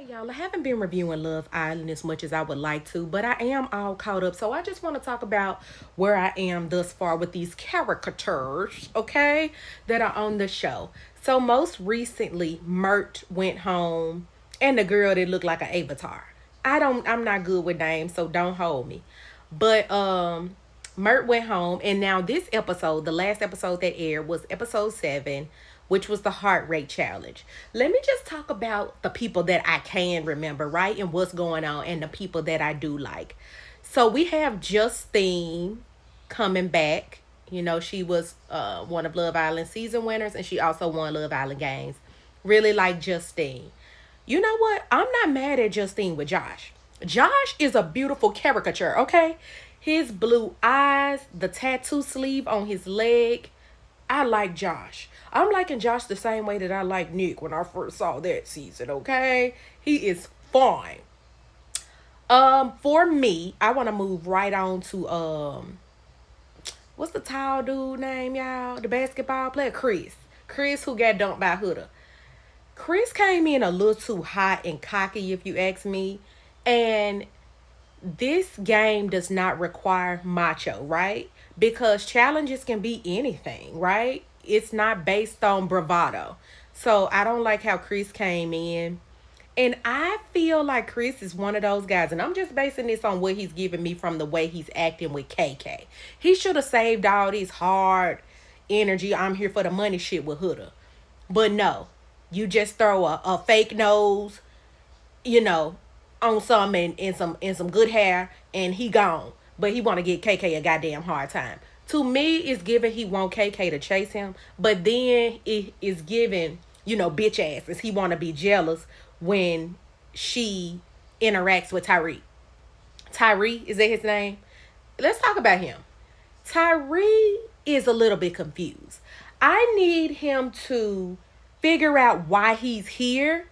Y'all, I haven't been reviewing Love Island as much as I would like to, but I am all caught up. So I just want to talk about where I am thus far with these caricatures, okay, that are on the show. So most recently, Mert went home, and the girl that looked like an avatar. I'm not good with names, so don't hold me. But Mert went home, and now this episode, the last episode that aired was episode 7, which was the heart rate challenge. Let me just talk about the people that I can remember, right? And what's going on, and the people that I do like. So we have Justine coming back. You know, she was one of Love Island season winners, and she also won Love Island games. Really like Justine. You know what? I'm not mad at Justine with Josh. Josh is a beautiful caricature, okay? His blue eyes, the tattoo sleeve on his leg. I like Josh. I'm liking Josh the same way that I like Nick when I first saw that season, okay? He is fine. For me, I want to move right on to what's the tall dude name, y'all? The basketball player, Chris. Chris who got dumped by Huda. Chris came in a little too hot and cocky, if you ask me. And this game does not require macho, right? Because challenges can be anything, right? It's not based on bravado. So I don't like how Chris came in. And I feel like Chris is one of those guys, and I'm just basing this on what he's giving me from the way he's acting with KK. He should have saved all this hard energy, I'm here for the money shit with Huda. But no, you just throw a fake nose, you know, on some and some good hair, and he gone. But he want to get KK a goddamn hard time. To me, it's given he want KK to chase him, but then it is given, bitch asses. He want to be jealous when she interacts with Tyree. Tyree, is that his name? Let's talk about him. Tyree is a little bit confused. I need him to figure out why he's here,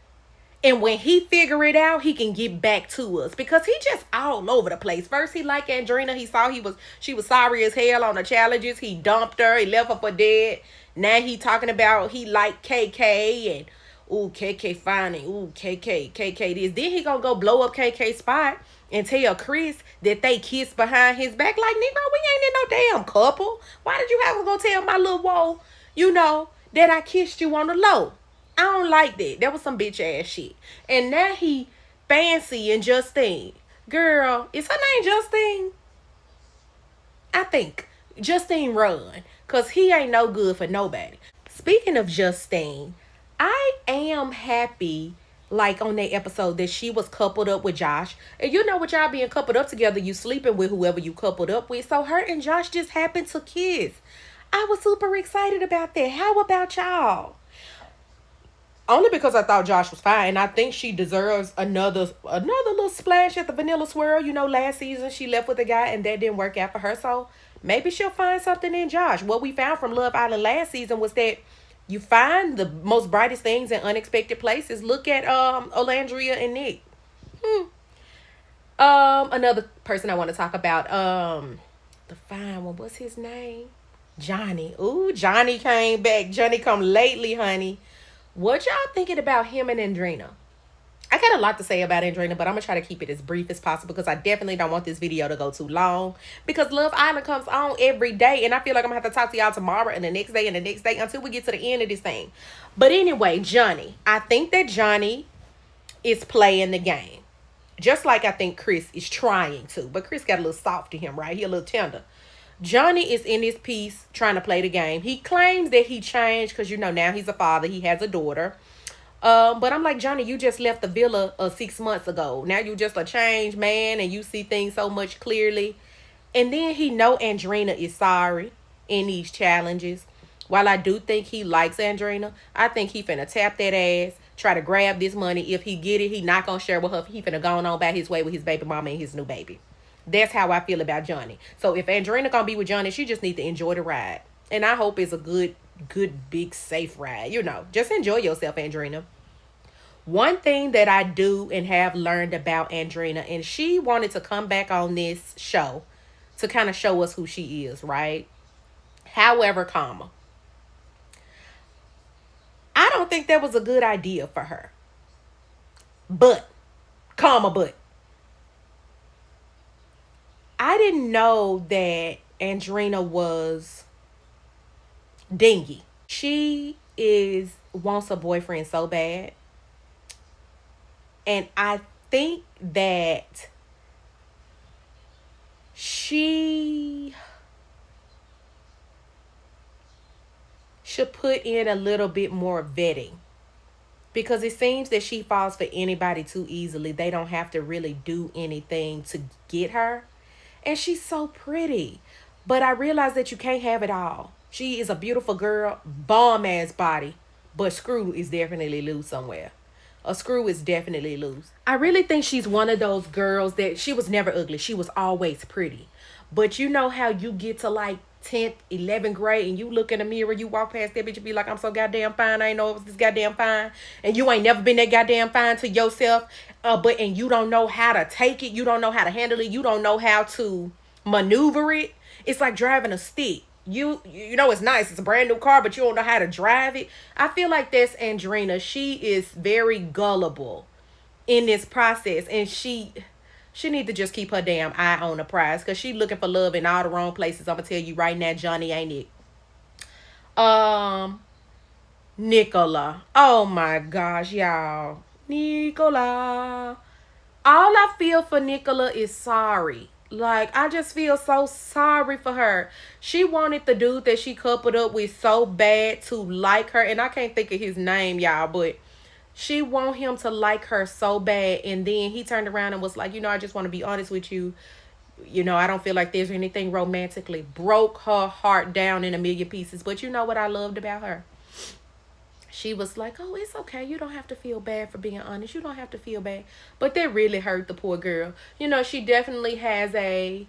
and when he figure it out, he can get back to us because he just all over the place. First, he liked Andrina. He saw she was sorry as hell on the challenges. He dumped her. He left her for dead. Now he talking about he liked KK and ooh KK fine and ooh KK this. Then he gonna go blow up KK spot and tell Chris that they kissed behind his back. Like, Negro, we ain't in no damn couple. Why did you have to go tell my little woe, that I kissed you on the low? I don't like that. That was some bitch ass shit. And now he fancy and Justine. Girl, is her name Justine? I think. Justine run. Because he ain't no good for nobody. Speaking of Justine, I am happy, like on that episode, that she was coupled up with Josh. And you know, with y'all being coupled up together, you sleeping with whoever you coupled up with. So her and Josh just happened to kiss. I was super excited about that. How about y'all? Only because I thought Josh was fine. And I think she deserves another little splash at the Vanilla Swirl. Last season she left with a guy and that didn't work out for her. So maybe she'll find something in Josh. What we found from Love Island last season was that you find the most brightest things in unexpected places. Look at Olandria and Nick. Another person I want to talk about. The fine one. What's his name? Johnny. Ooh, Johnny came back. Johnny come lately, honey. What y'all thinking about him and Andrina? I got a lot to say about Andrina, but I'm going to try to keep it as brief as possible because I definitely don't want this video to go too long. Because Love Island comes on every day, and I feel like I'm going to have to talk to y'all tomorrow and the next day and the next day until we get to the end of this thing. But anyway, Johnny. I think that Johnny is playing the game. Just like I think Chris is trying to. But Chris got a little soft to him, right? He a little tender. Johnny is in this piece trying to play the game. He claims that he changed because, now he's a father. He has a daughter. But I'm like, Johnny, you just left the villa 6 months ago. Now you just a changed man and you see things so much clearly. And then he know Andrina is sorry in these challenges. While I do think he likes Andrina, I think he finna tap that ass, try to grab this money. If he get it, he not gonna share with her. He finna go on by his way with his baby mama and his new baby. That's how I feel about Johnny. So if Andrina gonna be with Johnny, she just need to enjoy the ride. And I hope it's a good, big, safe ride. Just enjoy yourself, Andrina. One thing that I do and have learned about Andrina, and she wanted to come back on this show to kind of show us who she is, right? However, I don't think that was a good idea for her. But, comma, but, I didn't know that Andrina was dingy. She wants a boyfriend so bad. And I think that she should put in a little bit more vetting, because it seems that she falls for anybody too easily. They don't have to really do anything to get her. And she's so pretty. But I realize that you can't have it all. She is a beautiful girl, bomb ass body, but screw is definitely loose somewhere. A screw is definitely loose. I really think she's one of those girls that she was never ugly. She was always pretty. But you know how you get to like 10th, 11th grade and you look in the mirror, you walk past that bitch and be like, I'm so goddamn fine. I ain't know it was this goddamn fine. And you ain't never been that goddamn fine to yourself. And you don't know how to take it. You don't know how to handle it. You don't know how to maneuver it. It's like driving a stick. You know it's nice. It's a brand new car, but you don't know how to drive it. I feel like that's Andrina. She is very gullible in this process, and she need to just keep her damn eye on the prize, because she looking for love in all the wrong places. I'm gonna tell you right now, Johnny ain't it. Um, Nicola. Oh my gosh, y'all. Nicola. All I feel for Nicola is sorry. Like, I just feel so sorry for her. She wanted the dude that she coupled up with so bad to like her. And I can't think of his name, y'all, but she want him to like her so bad. And then he turned around and was like, I just want to be honest with you. I don't feel like there's anything romantically. Broke her heart down in a million pieces. But you know what I loved about her? She was like, oh, it's okay. You don't have to feel bad for being honest. You don't have to feel bad. But that really hurt the poor girl. She definitely has a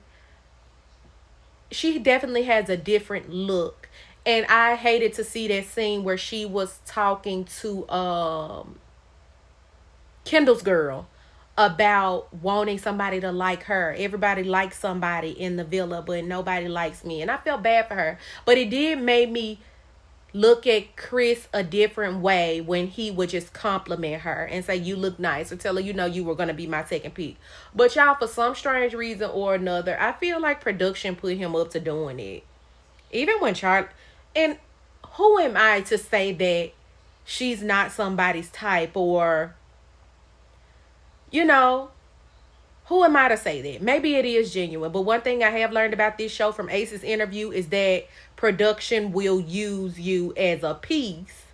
different look. And I hated to see that scene where she was talking to Kendall's girl about wanting somebody to like her. Everybody likes somebody in the villa, but nobody likes me. And I felt bad for her. But it did make me look at Chris a different way when he would just compliment her and say, you look nice, or tell her, you were going to be my second pick. But y'all, for some strange reason or another, I feel like production put him up to doing it. Even when Charlie, and who am I to say that she's not somebody's type, or, who am I to say that? Maybe it is genuine. But one thing I have learned about this show from Ace's interview is that production will use you as a piece,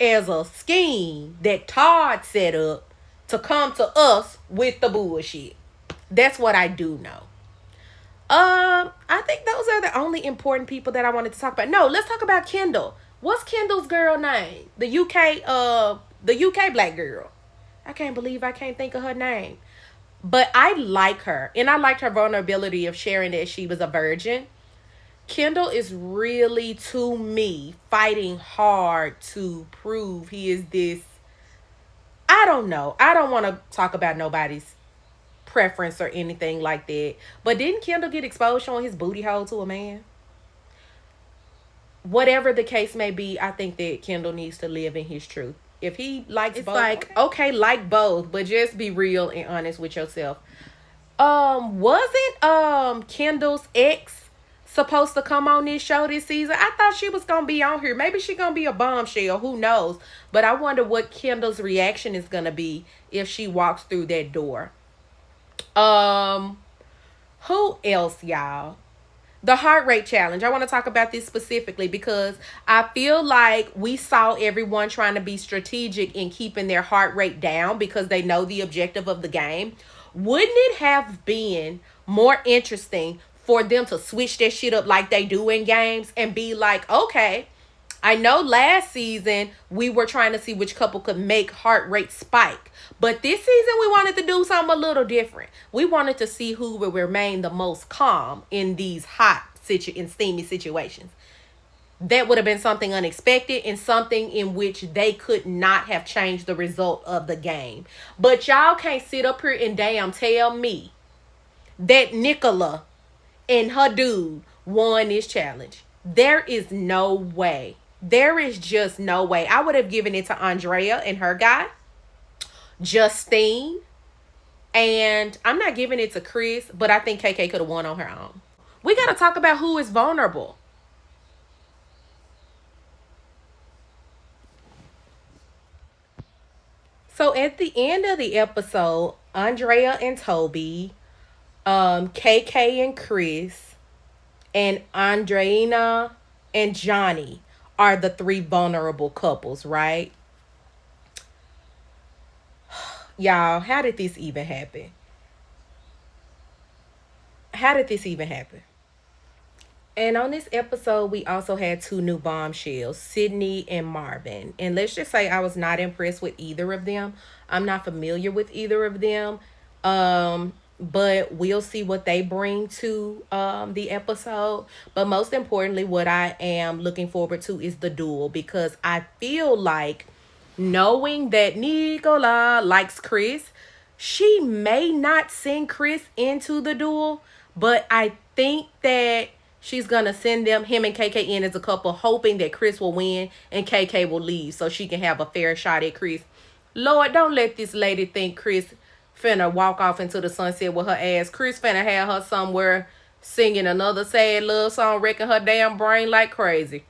as a scheme that Todd set up to come to us with the bullshit. That's what I do know. I think those are the only important people that I wanted to talk about. No, let's talk about Kendall. What's Kendall's girl name? The UK black girl. I can't believe I can't think of her name. But I like her. And I liked her vulnerability of sharing that she was a virgin. Kendall is really, to me, fighting hard to prove he is this. I don't know. I don't want to talk about nobody's preference or anything like that. But didn't Kendall get exposed showing his booty hole to a man? Whatever the case may be, I think that Kendall needs to live in his truth. If he likes both, like, okay, like both, but just be real and honest with yourself. Wasn't Kendall's ex supposed to come on this show this season? I thought she was gonna be on here. Maybe she's gonna be a bombshell, who knows? But I wonder what Kendall's reaction is gonna be if she walks through that door. Who else, y'all? The heart rate challenge. I want to talk about this specifically because I feel like we saw everyone trying to be strategic in keeping their heart rate down because they know the objective of the game. Wouldn't it have been more interesting for them to switch their shit up like they do in games and be like, okay, I know last season we were trying to see which couple could make heart rate spike. But this season we wanted to do something a little different. We wanted to see who would remain the most calm in these hot and steamy situations. That would have been something unexpected and something in which they could not have changed the result of the game. But y'all can't sit up here and damn tell me that Nicola and her dude won this challenge. There is no way. There is just no way. I would have given it to Andrea and her guy. Justine. And I'm not giving it to Chris, but I think KK could have won on her own. We got to talk about who is vulnerable. So at the end of the episode, Andrea and Toby, KK and Chris, and Andreina and Johnny are the three vulnerable couples, right? Y'all, how did this even happen? How did this even happen? And on this episode, we also had two new bombshells, Sydney and Marvin. And let's just say I was not impressed with either of them. I'm not familiar with either of them. But we'll see what they bring to the episode. But most importantly, what I am looking forward to is the duel, because I feel like, knowing that Nicola likes Chris, she may not send Chris into the duel, but I think that she's gonna send him and KK in as a couple, hoping that Chris will win and KK will leave so she can have a fair shot at Chris. Lord, don't let this lady think Chris finna walk off into the sunset with her ass. Chris finna have her somewhere singing another sad love song, wrecking her damn brain like crazy.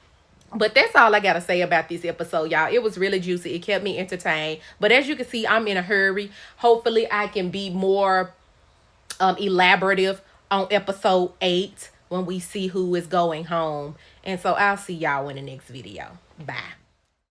But that's all I gotta say about this episode, y'all. It was really juicy. It kept me entertained. But as you can see, I'm in a hurry. Hopefully I can be more elaborative on episode 8 when we see who is going home. And so I'll see y'all in the next video. Bye.